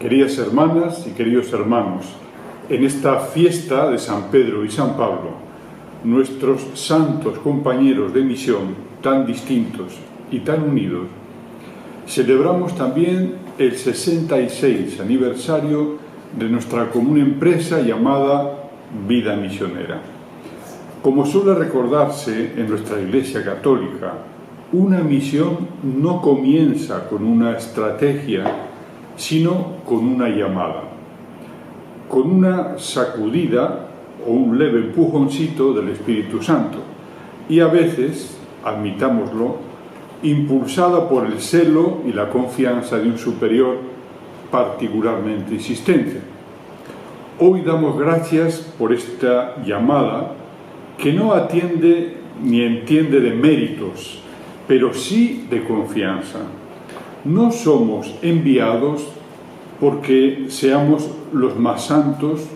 Queridas hermanas y queridos hermanos, en esta fiesta de San Pedro y San Pablo, nuestros santos compañeros de misión, tan distintos y tan unidos, celebramos también el 66 aniversario de nuestra común empresa llamada Vida Misionera. Como suele recordarse en nuestra Iglesia Católica, una misión no comienza con una estrategia, sino con una llamada, con una sacudida o un leve empujoncito del Espíritu Santo y a veces, admitámoslo, impulsada por el celo y la confianza de un superior particularmente insistente. Hoy damos gracias por esta llamada que no atiende ni entiende de méritos, pero sí de confianza. No somos enviados porque seamos los más santos,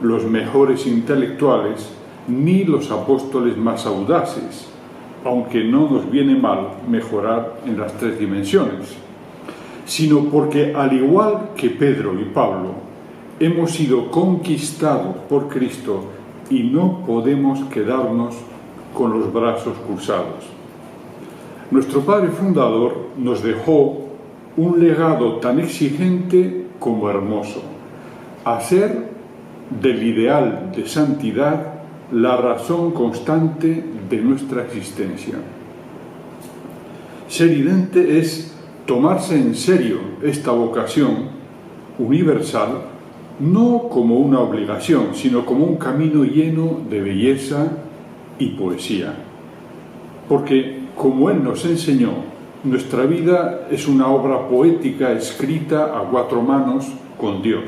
los mejores intelectuales, ni los apóstoles más audaces, aunque no nos viene mal mejorar en las tres dimensiones, sino porque, al igual que Pedro y Pablo, hemos sido conquistados por Cristo y no podemos quedarnos con los brazos cruzados. Nuestro Padre Fundador nos dejó un legado tan exigente como hermoso: hacer del ideal de santidad la razón constante de nuestra existencia. Ser idente es tomarse en serio esta vocación universal, no como una obligación, sino como un camino lleno de belleza y poesía. Porque, como Él nos enseñó, nuestra vida es una obra poética escrita a cuatro manos con Dios,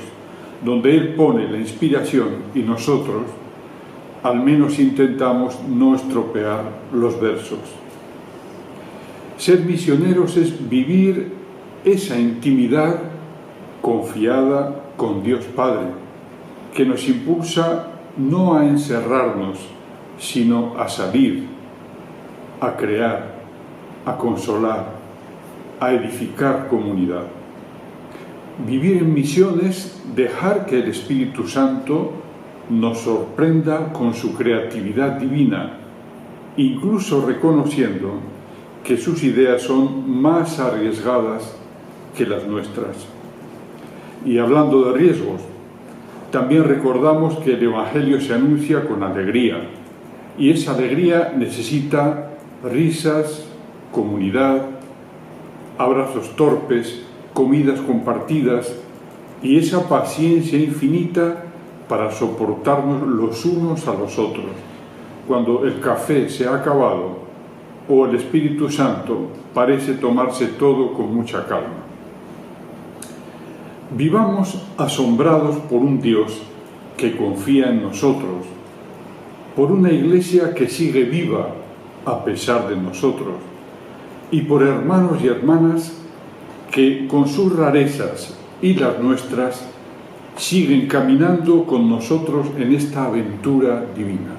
donde Él pone la inspiración y nosotros al menos intentamos no estropear los versos. Ser misioneros es vivir esa intimidad confiada con Dios Padre, que nos impulsa no a encerrarnos, sino a salir, a crear, a consolar, a edificar comunidad. Vivir en misión es dejar que el Espíritu Santo nos sorprenda con su creatividad divina, incluso reconociendo que sus ideas son más arriesgadas que las nuestras. Y hablando de riesgos, también recordamos que el Evangelio se anuncia con alegría, y esa alegría necesita risas, comunidad, abrazos torpes, comidas compartidas y esa paciencia infinita para soportarnos los unos a los otros cuando el café se ha acabado o el Espíritu Santo parece tomarse todo con mucha calma. Vivamos asombrados por un Dios que confía en nosotros, por una Iglesia que sigue viva a pesar de nosotros, y por hermanos y hermanas que con sus rarezas y las nuestras siguen caminando con nosotros en esta aventura divina.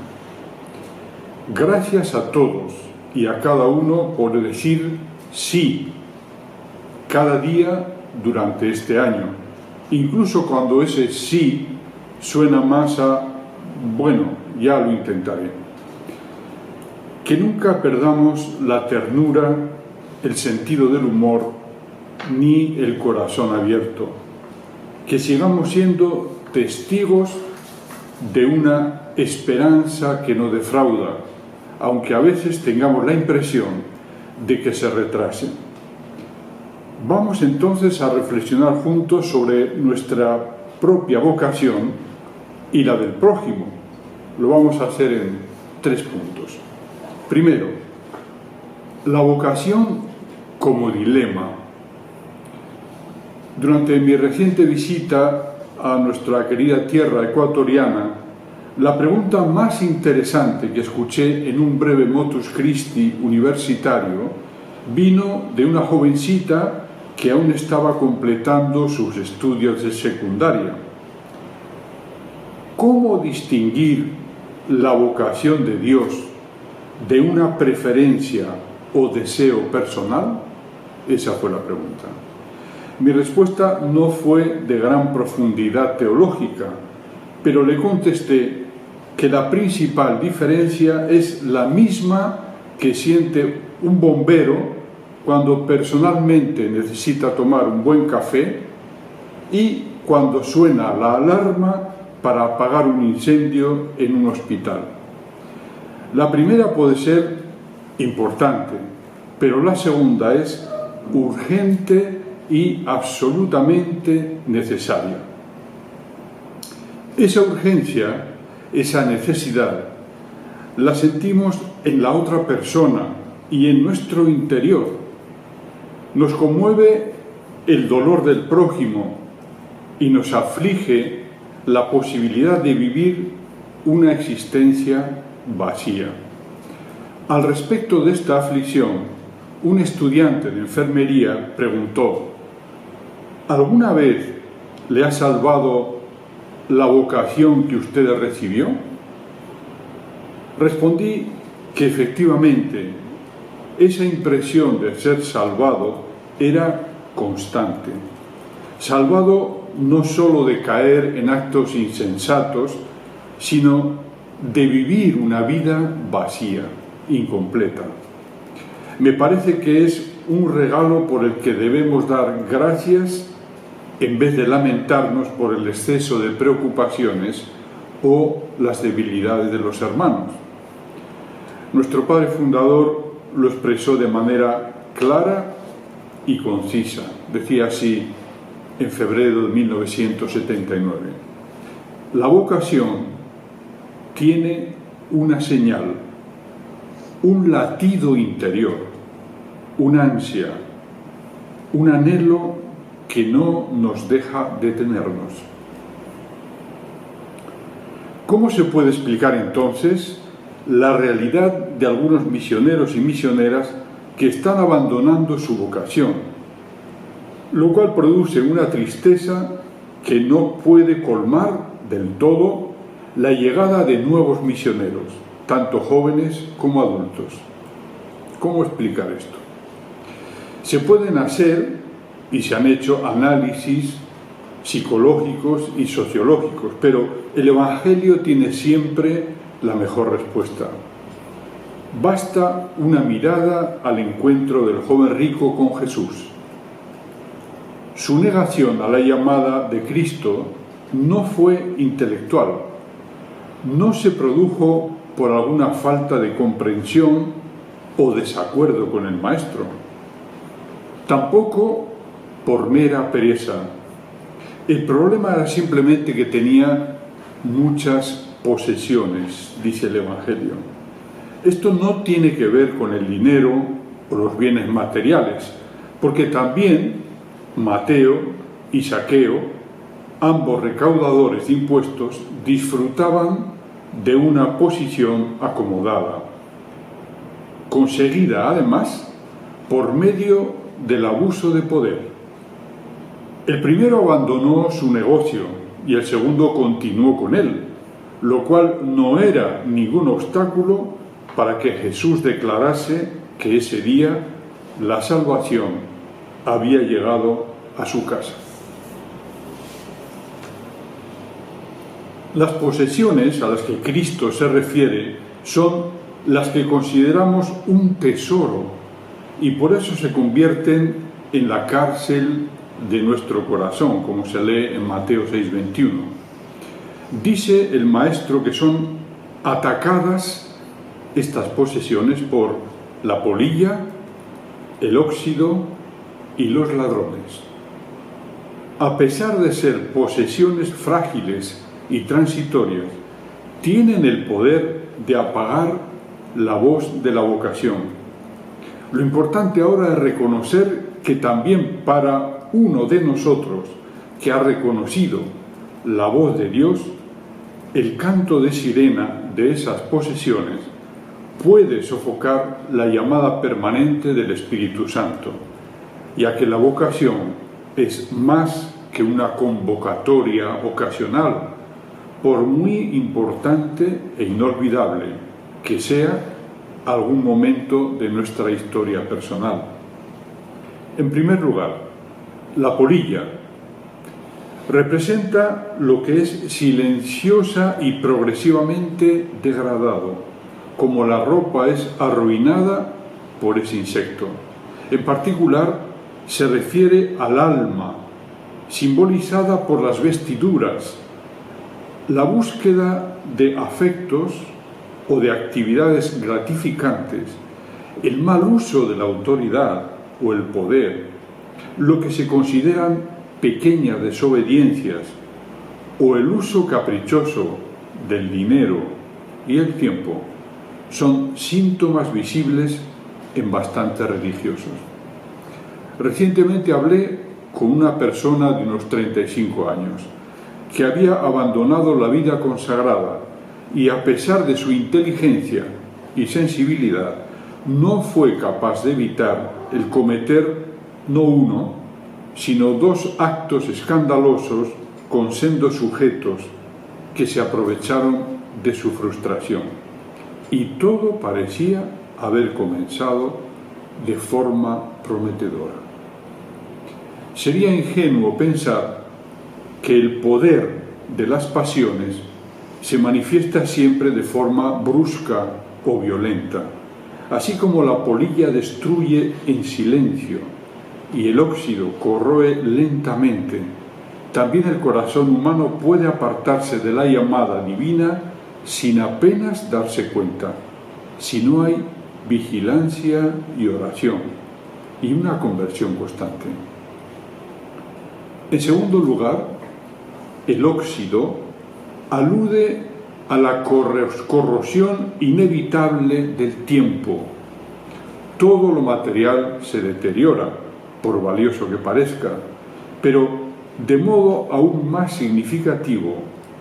Gracias a todos y a cada uno por decir sí cada día durante este año, incluso cuando ese sí suena más a bueno, ya lo intentaré. Que nunca perdamos la ternura, el sentido del humor, ni el corazón abierto. Que sigamos siendo testigos de una esperanza que no defrauda, aunque a veces tengamos la impresión de que se retrase. Vamos entonces a reflexionar juntos sobre nuestra propia vocación y la del prójimo. Lo vamos a hacer en 3 puntos. Primero, la vocación como dilema. Durante mi reciente visita a nuestra querida tierra ecuatoriana, la pregunta más interesante que escuché en un breve motus Christi universitario vino de una jovencita que aún estaba completando sus estudios de secundaria. ¿Cómo distinguir la vocación de Dios de una preferencia o deseo personal? Esa fue la pregunta. Mi respuesta no fue de gran profundidad teológica, pero le contesté que la principal diferencia es la misma que siente un bombero cuando personalmente necesita tomar un buen café y cuando suena la alarma para apagar un incendio en un hospital. La primera puede ser importante, pero la segunda es urgente y absolutamente necesaria. Esa urgencia, esa necesidad, la sentimos en la otra persona y en nuestro interior. Nos conmueve el dolor del prójimo y nos aflige la posibilidad de vivir una existencia vacía. Al respecto de esta aflicción, un estudiante de enfermería preguntó: ¿alguna vez le ha salvado la vocación que usted recibió? Respondí que efectivamente esa impresión de ser salvado era constante. Salvado no solo de caer en actos insensatos, sino de vivir una vida vacía, incompleta. Me parece que es un regalo por el que debemos dar gracias en vez de lamentarnos por el exceso de preocupaciones o las debilidades de los hermanos. Nuestro padre fundador lo expresó de manera clara y concisa. Decía así en febrero de 1979: la vocación tiene una señal, un latido interior, una ansia, un anhelo que no nos deja detenernos. ¿Cómo se puede explicar entonces la realidad de algunos misioneros y misioneras que están abandonando su vocación, lo cual produce una tristeza que no puede colmar del todo la llegada de nuevos misioneros, tanto jóvenes como adultos? ¿Cómo explicar esto? Se pueden hacer y se han hecho análisis psicológicos y sociológicos, pero el Evangelio tiene siempre la mejor respuesta. Basta una mirada al encuentro del joven rico con Jesús. Su negación a la llamada de Cristo no fue intelectual, no se produjo por alguna falta de comprensión o desacuerdo con el Maestro, tampoco por mera pereza. El problema era simplemente que tenía muchas posesiones, dice el Evangelio. Esto no tiene que ver con el dinero o los bienes materiales, porque también Mateo y Zaqueo, ambos recaudadores de impuestos, disfrutaban de una posición acomodada, conseguida además por medio del abuso de poder. El primero abandonó su negocio y el segundo continuó con él, lo cual no era ningún obstáculo para que Jesús declarase que ese día la salvación había llegado a su casa. Las posesiones a las que Cristo se refiere son las que consideramos un tesoro y por eso se convierten en la cárcel de nuestro corazón, como se lee en Mateo 6:21. Dice el Maestro que son atacadas estas posesiones por la polilla, el óxido y los ladrones. A pesar de ser posesiones frágiles y transitorias, tienen el poder de apagar la voz de la vocación. Lo importante ahora es reconocer que también para uno de nosotros que ha reconocido la voz de Dios, el canto de sirena de esas posesiones puede sofocar la llamada permanente del Espíritu Santo, ya que la vocación es más que una convocatoria ocasional, por muy importante e inolvidable que sea algún momento de nuestra historia personal. En primer lugar, La polilla representa lo que es silenciosa y progresivamente degradado, como la ropa es arruinada por ese insecto. En particular, se refiere al alma, simbolizada por las vestiduras, la búsqueda de afectos o de actividades gratificantes, el mal uso de la autoridad o el poder, lo que se consideran pequeñas desobediencias o el uso caprichoso del dinero y el tiempo son síntomas visibles en bastantes religiosos. Recientemente hablé con una persona de unos 35 años que había abandonado la vida consagrada y, a pesar de su inteligencia y sensibilidad, no fue capaz de evitar el cometer no uno, sino 2 actos escandalosos con sendos sujetos que se aprovecharon de su frustración. Y todo parecía haber comenzado de forma prometedora. Sería ingenuo pensar que el poder de las pasiones se manifiesta siempre de forma brusca o violenta, así como la polilla destruye en silencio y el óxido corroe lentamente. También el corazón humano puede apartarse de la llamada divina sin apenas darse cuenta, si no hay vigilancia y oración y una conversión constante. En segundo lugar, el óxido alude a la corrosión inevitable del tiempo. Todo lo material se deteriora, por valioso que parezca, pero de modo aún más significativo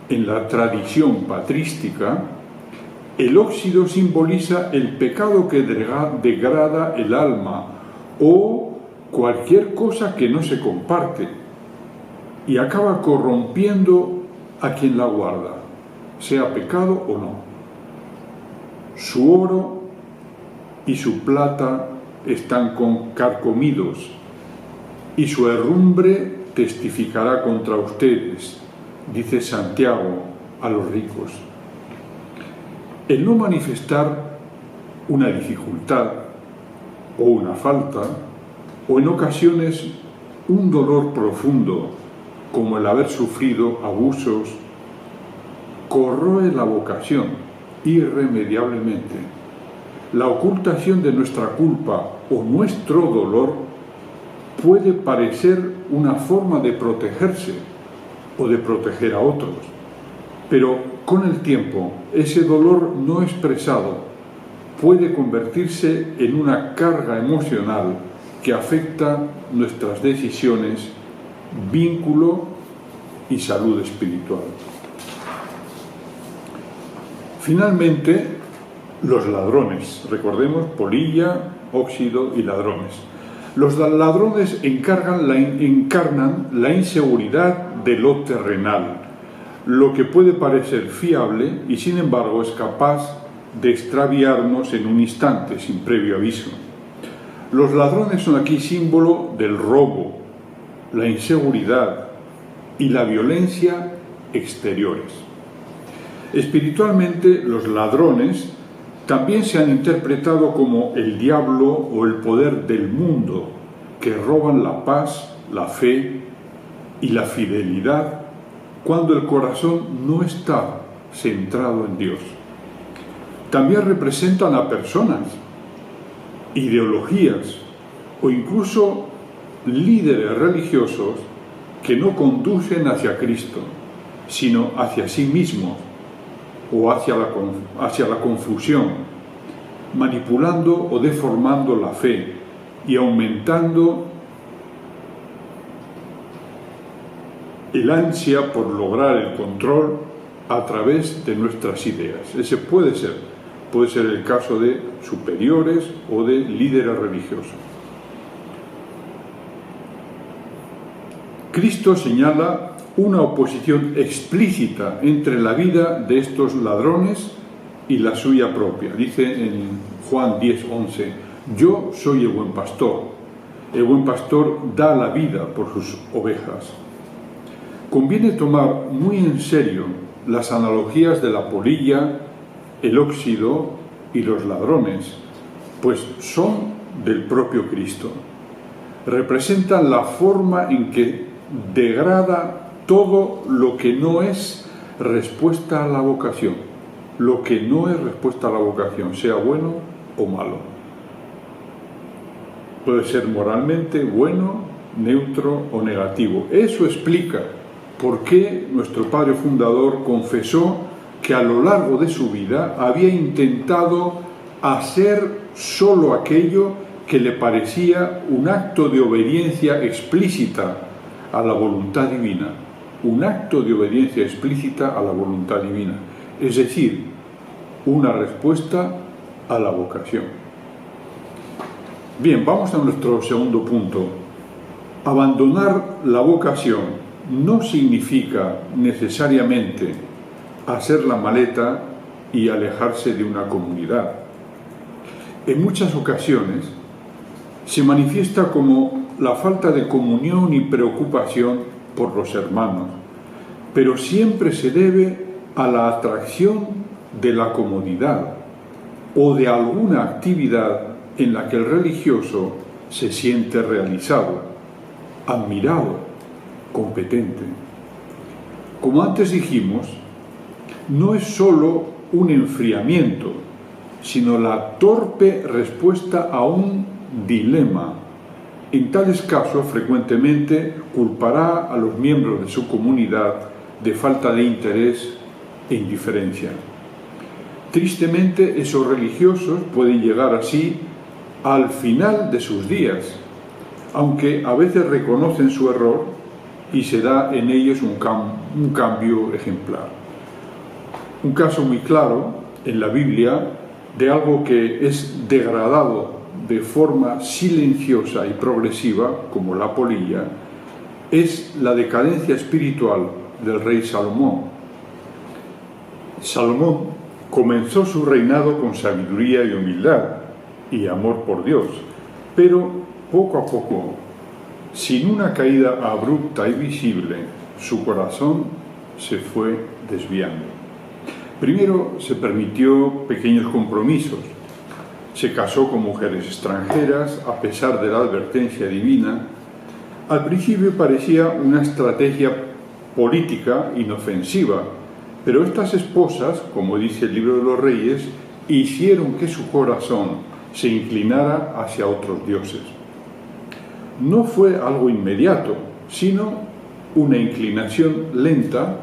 en la tradición patrística, el óxido simboliza el pecado que degrada el alma o cualquier cosa que no se comparte y acaba corrompiendo a quien la guarda, sea pecado o no. Su oro y su plata están carcomidos y su herrumbre testificará contra ustedes, dice Santiago a los ricos. El no manifestar una dificultad o una falta, o en ocasiones un dolor profundo, como el haber sufrido abusos, corroe la vocación irremediablemente. La ocultación de nuestra culpa o nuestro dolor puede parecer una forma de protegerse o de proteger a otros, pero con el tiempo ese dolor no expresado puede convertirse en una carga emocional que afecta nuestras decisiones, vínculo y salud espiritual. Finalmente, los ladrones. Recordemos, polilla, óxido y ladrones. Los ladrones encarnan la inseguridad de lo terrenal, lo que puede parecer fiable y sin embargo es capaz de extraviarnos en un instante, sin previo aviso. Los ladrones son aquí símbolo del robo, la inseguridad y la violencia exteriores. Espiritualmente, los ladrones también se han interpretado como el diablo o el poder del mundo, que roban la paz, la fe y la fidelidad cuando el corazón no está centrado en Dios. También representan a personas, ideologías o incluso líderes religiosos que no conducen hacia Cristo, sino hacia sí mismos o hacia la confusión, manipulando o deformando la fe y aumentando el ansia por lograr el control a través de nuestras ideas. Ese puede ser el caso de superiores o de líderes religiosos. Cristo señala una oposición explícita entre la vida de estos ladrones y la suya propia. Dice en Juan 10:11, yo soy el buen pastor, El buen pastor da la vida por sus ovejas. Conviene tomar muy en serio las analogías de la polilla, el óxido y los ladrones, pues son del propio Cristo. Representan la forma en que degrada todo lo que no es respuesta a la vocación, lo que no es respuesta a la vocación, sea bueno o malo. Puede ser moralmente bueno, neutro o negativo. Eso explica por qué nuestro padre fundador confesó que a lo largo de su vida había intentado hacer solo aquello que le parecía un acto de obediencia explícita a la voluntad divina. Un acto de obediencia explícita a la voluntad divina. Es decir, una respuesta a la vocación. Bien, vamos a nuestro segundo punto. Abandonar la vocación no significa necesariamente hacer la maleta y alejarse de una comunidad. En muchas ocasiones se manifiesta como la falta de comunión y preocupación por los hermanos, pero siempre se debe a la atracción de la comodidad o de alguna actividad en la que el religioso se siente realizado, admirado, competente. Como antes dijimos, no es sólo un enfriamiento, sino la torpe respuesta a un dilema. En tales casos, frecuentemente culpará a los miembros de su comunidad de falta de interés e indiferencia. Tristemente, esos religiosos pueden llegar así al final de sus días, aunque a veces reconocen su error y se da en ellos un cambio ejemplar. Un caso muy claro en la Biblia de algo que es degradado de forma silenciosa y progresiva, como la polilla, es la decadencia espiritual del rey Salomón. Salomón comenzó su reinado con sabiduría y humildad y amor por Dios, pero poco a poco, sin una caída abrupta y visible, su corazón se fue desviando. Primero se permitió pequeños compromisos, se casó con mujeres extranjeras a pesar de la advertencia divina. Al principio parecía una estrategia política inofensiva, pero estas esposas, como dice el libro de los Reyes, hicieron que su corazón se inclinara hacia otros dioses. No fue algo inmediato, sino una inclinación lenta,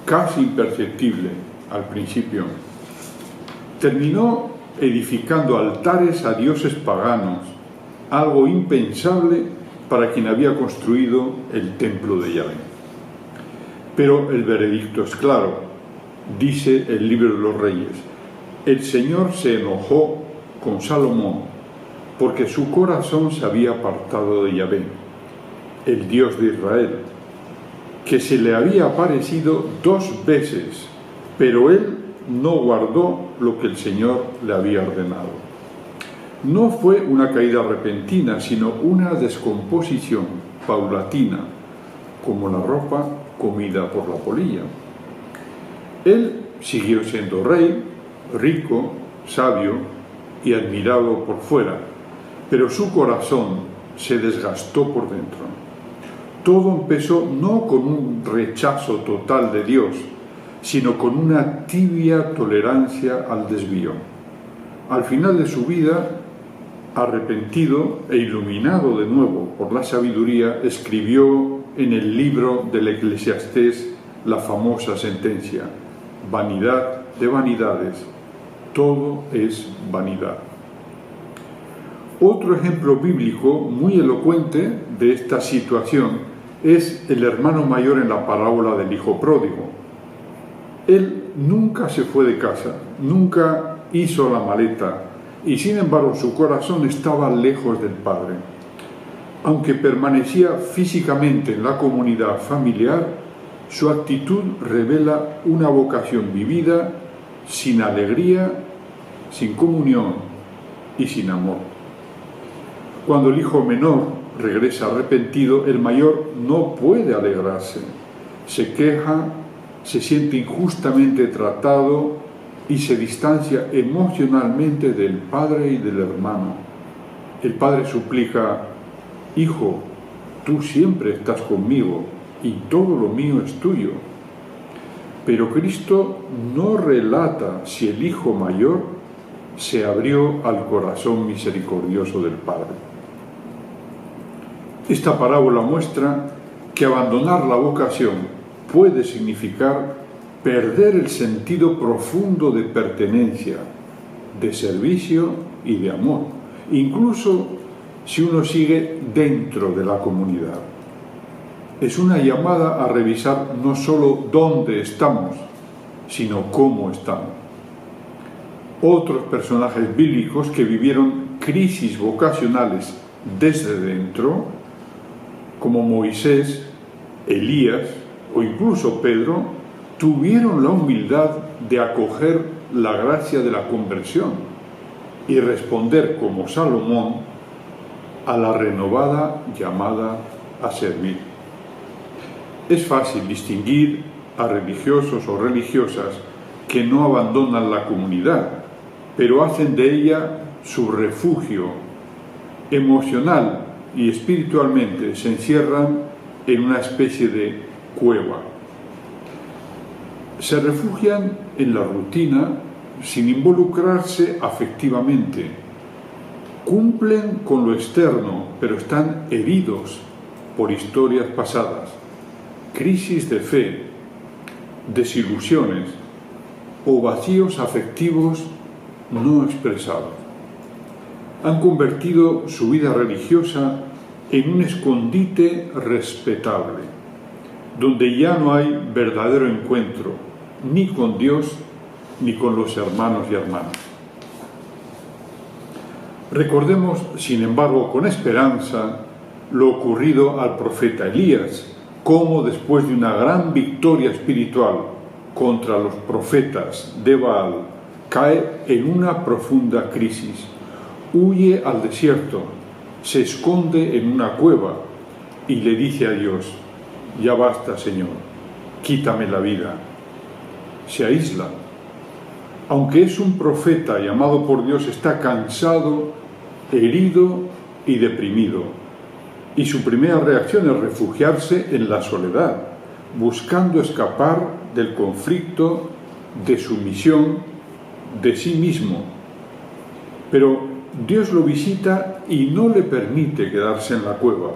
casi imperceptible al principio. Terminó edificando altares a dioses paganos, algo impensable para quien había construido el templo de Yahvé. Pero el veredicto es claro, dice el libro de los Reyes. El Señor se enojó con Salomón porque su corazón se había apartado de Yahvé, el Dios de Israel, que se le había aparecido 2 veces, pero él no guardó lo que el Señor le había ordenado. No fue una caída repentina, sino una descomposición paulatina, como la ropa comida por la polilla. Él siguió siendo rey, rico, sabio y admirado por fuera, pero su corazón se desgastó por dentro. Todo empezó no con un rechazo total de Dios, sino con una tibia tolerancia al desvío. Al final de su vida, arrepentido e iluminado de nuevo por la sabiduría, escribió en el libro del Eclesiastés la famosa sentencia: vanidad de vanidades, todo es vanidad. Otro ejemplo bíblico muy elocuente de esta situación es el hermano mayor en la parábola del hijo pródigo. Él nunca se fue de casa, nunca hizo la maleta, y sin embargo su corazón estaba lejos del Padre. Aunque permanecía físicamente en la comunidad familiar, su actitud revela una vocación vivida sin alegría, sin comunión y sin amor. Cuando el hijo menor regresa arrepentido, el mayor no puede alegrarse. Se queja, se siente injustamente tratado y se distancia emocionalmente del padre y del hermano. El padre suplica: hijo, tú siempre estás conmigo y todo lo mío es tuyo. Pero Cristo no relata si el hijo mayor se abrió al corazón misericordioso del Padre. Esta parábola muestra que abandonar la vocación puede significar perder el sentido profundo de pertenencia, de servicio y de amor, incluso si uno sigue dentro de la comunidad. Es una llamada a revisar no solo dónde estamos, sino cómo estamos. Otros personajes bíblicos que vivieron crisis vocacionales desde dentro, como Moisés, Elías o incluso Pedro, tuvieron la humildad de acoger la gracia de la conversión y responder como Salomón a la renovada llamada a servir. Es fácil distinguir a religiosos o religiosas que no abandonan la comunidad, pero hacen de ella su refugio emocional y espiritualmente. Se encierran en una especie de cueva. Se refugian en la rutina sin involucrarse afectivamente. Cumplen con lo externo, pero están heridos por historias pasadas, crisis de fe, desilusiones o vacíos afectivos no expresados. Han convertido su vida religiosa en un escondite respetable, donde ya no hay verdadero encuentro, ni con Dios ni con los hermanos y hermanas. Recordemos, sin embargo, con esperanza, lo ocurrido al profeta Elías, cómo después de una gran victoria espiritual contra los profetas de Baal, cae en una profunda crisis, huye al desierto, se esconde en una cueva y le dice a Dios: ya basta, Señor, quítame la vida. Se aísla. Aunque es un profeta llamado por Dios, está cansado, herido y deprimido. Y su primera reacción es refugiarse en la soledad, buscando escapar del conflicto, de su misión, de sí mismo. Pero Dios lo visita y no le permite quedarse en la cueva.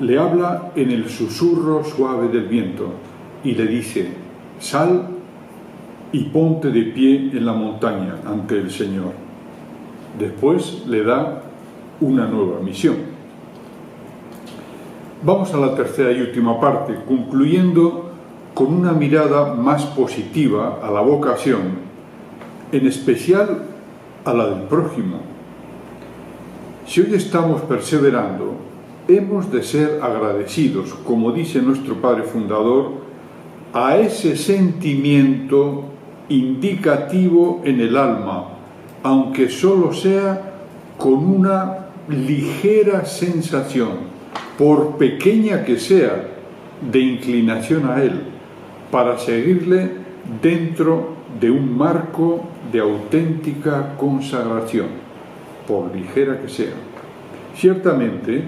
Le habla en el susurro suave del viento y le dice: sal y ponte de pie en la montaña ante el Señor. Después le da una nueva misión. Vamos a la tercera y última parte, concluyendo con una mirada más positiva a la vocación, en especial a la del prójimo. Si hoy estamos perseverando, hemos de ser agradecidos, como dice nuestro Padre Fundador, a ese sentimiento indicativo en el alma, aunque solo sea con una ligera sensación, por pequeña que sea, de inclinación a Él, para seguirle dentro de un marco de auténtica consagración, por ligera que sea. Ciertamente,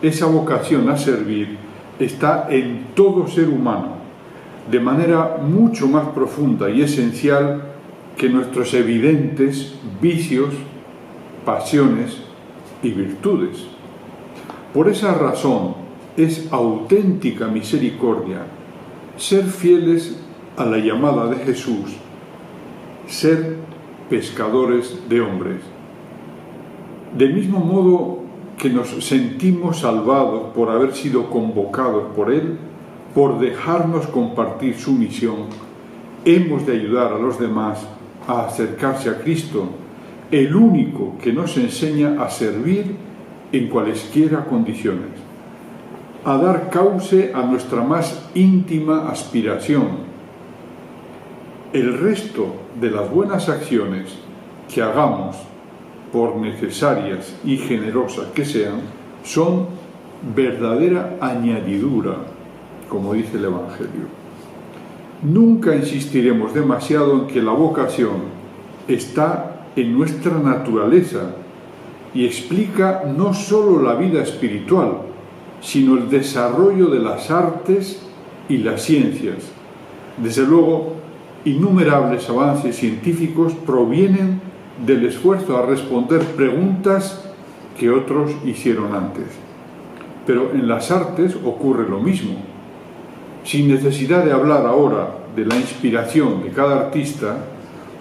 esa vocación a servir está en todo ser humano, de manera mucho más profunda y esencial que nuestros evidentes vicios, pasiones y virtudes. Por esa razón es auténtica misericordia ser fieles a la llamada de Jesús, ser pescadores de hombres. Del mismo modo que nos sentimos salvados por haber sido convocados por Él, por dejarnos compartir su misión, hemos de ayudar a los demás a acercarse a Cristo, el único que nos enseña a servir en cualesquiera condiciones, a dar cauce a nuestra más íntima aspiración. El resto de las buenas acciones que hagamos, por necesarias y generosas que sean, son verdadera añadidura, como dice el Evangelio. Nunca insistiremos demasiado en que la vocación está en nuestra naturaleza y explica no solo la vida espiritual, sino el desarrollo de las artes y las ciencias. Desde luego, innumerables avances científicos provienen del esfuerzo a responder preguntas que otros hicieron antes. Pero en las artes ocurre lo mismo. Sin necesidad de hablar ahora de la inspiración de cada artista,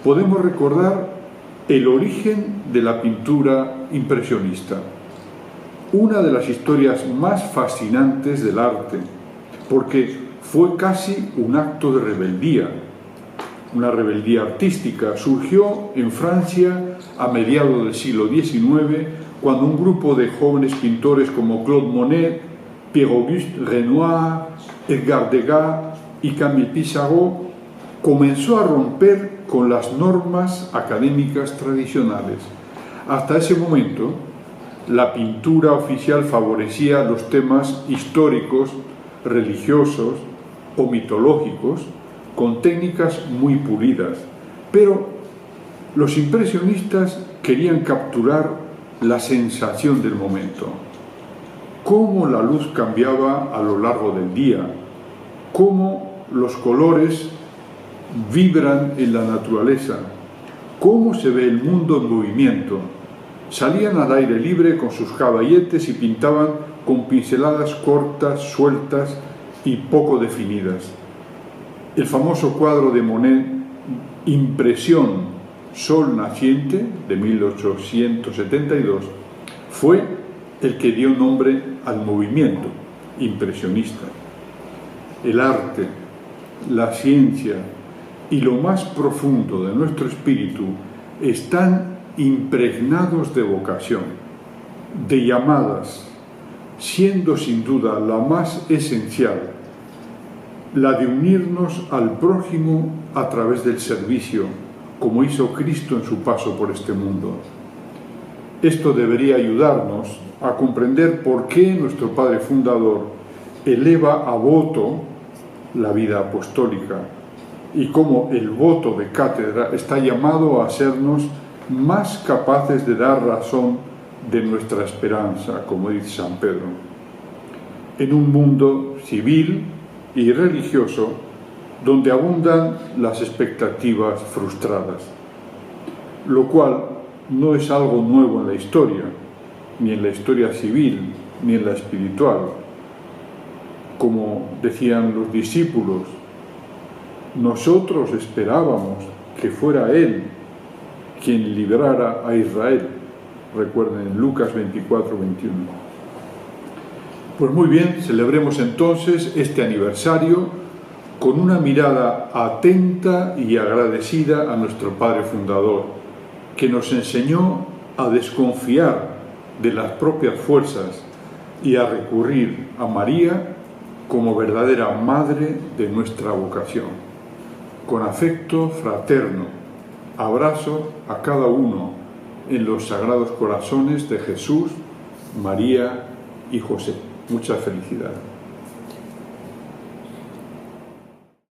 podemos recordar el origen de la pintura impresionista, una de las historias más fascinantes del arte, porque fue casi un acto de rebeldía, una rebeldía artística. Surgió en Francia a mediados del siglo XIX, cuando un grupo de jóvenes pintores como Claude Monet, Pierre-Auguste Renoir, Edgar Degas y Camille Pissarro comenzó a romper con las normas académicas tradicionales. Hasta ese momento, la pintura oficial favorecía los temas históricos, religiosos o mitológicos, con técnicas muy pulidas. Pero los impresionistas querían capturar la sensación del momento. Cómo la luz cambiaba a lo largo del día, cómo los colores vibran en la naturaleza, cómo se ve el mundo en movimiento. Salían al aire libre con sus caballetes y pintaban con pinceladas cortas, sueltas y poco definidas. El famoso cuadro de Monet, Impresión, Sol naciente, de 1872, fue el que dio nombre al movimiento impresionista. El arte, la ciencia y lo más profundo de nuestro espíritu están impregnados de vocación, de llamadas, siendo sin duda la más esencial la de unirnos al prójimo a través del servicio, como hizo Cristo en su paso por este mundo. Esto debería ayudarnos a comprender por qué nuestro Padre Fundador eleva a voto la vida apostólica y cómo el voto de cátedra está llamado a hacernos más capaces de dar razón de nuestra esperanza, como dice San Pedro. En un mundo civil y religioso donde abundan las expectativas frustradas, lo cual no es algo nuevo en la historia, ni en la historia civil, ni en la espiritual. Como decían los discípulos, nosotros esperábamos que fuera Él quien librara a Israel. Recuerden, en Lucas 24, 21. Pues muy bien, celebremos entonces este aniversario con una mirada atenta y agradecida a nuestro Padre Fundador, que nos enseñó a desconfiar de las propias fuerzas y a recurrir a María como verdadera madre de nuestra vocación. Con afecto fraterno, abrazo a cada uno en los sagrados corazones de Jesús, María y José. Mucha felicidad.